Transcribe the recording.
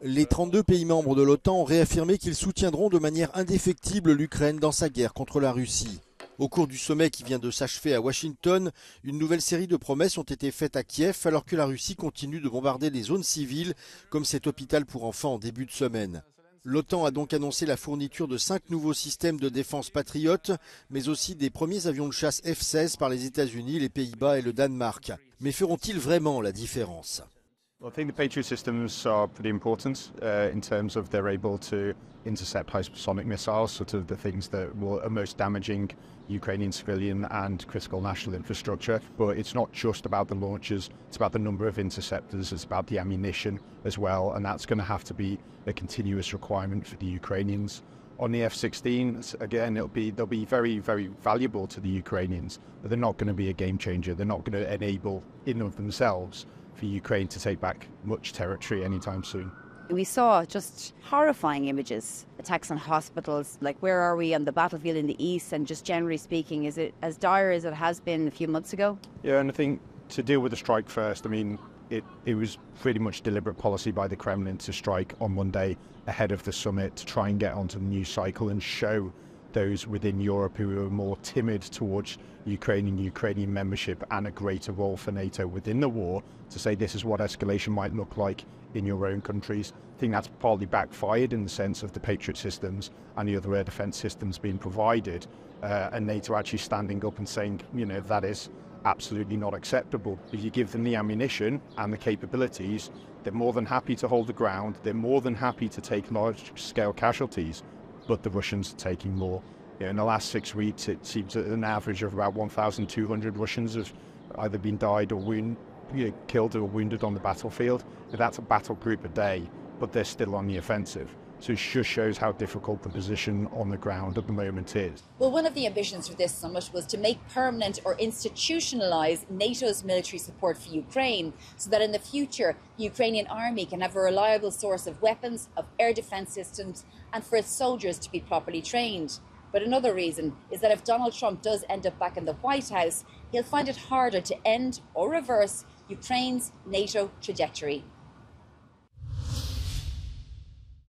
Les 32 pays membres de l'OTAN ont réaffirmé qu'ils soutiendront de manière indéfectible l'Ukraine dans sa guerre contre la Russie. Au cours du sommet qui vient de s'achever à Washington, une nouvelle série de promesses ont été faites à Kiev alors que la Russie continue de bombarder des zones civiles comme cet hôpital pour enfants en début de semaine. L'OTAN a donc annoncé la fourniture de 5 nouveaux systèmes de défense Patriot, mais aussi des premiers avions de chasse F-16 par les États-Unis, les Pays-Bas et le Danemark. Mais feront-ils vraiment la différence ? I think the Patriot systems are pretty important in terms of they're able to intercept hypersonic missiles, sort of the things that are most damaging Ukrainian civilian and critical national infrastructure. But it's not just about the launchers, it's about the number of interceptors, it's about the ammunition as well, and that's going to have to be a continuous requirement for the Ukrainians. On the F-16s, again, they'll be very, very valuable to the Ukrainians, but they're not going to be a game changer. They're not going to enable in of themselves for Ukraine to take back much territory anytime soon. We saw just horrifying images, attacks on hospitals, like where are we on the battlefield in the east, and just generally speaking, is it as dire as it has been a few months ago? Yeah, and I think to deal with the strike first, I mean, it was pretty much deliberate policy by the Kremlin to strike on Monday ahead of the summit to try and get onto the news cycle and show those within Europe who are more timid towards Ukrainian membership and a greater role for NATO within the war to say this is what escalation might look like in your own countries. I think that's partly backfired in the sense of the Patriot systems and the other air defence systems being provided and NATO actually standing up and saying, you know, that is absolutely not acceptable. If you give them the ammunition and the capabilities, they're more than happy to hold the ground, they're more than happy to take large-scale casualties, but the Russians are taking more. You know, in the last 6 weeks, it seems that an average of about 1,200 Russians have either been died or killed or wounded on the battlefield. Now, that's a battle group a day, but they're still on the offensive. So it just shows how difficult the position on the ground at the moment is. Well, one of the ambitions for this summit was to make permanent or institutionalise NATO's military support for Ukraine so that in the future the Ukrainian army can have a reliable source of weapons, of air defence systems, and for its soldiers to be properly trained. But another reason is that if Donald Trump does end up back in the White House, he'll find it harder to end or reverse Ukraine's NATO trajectory.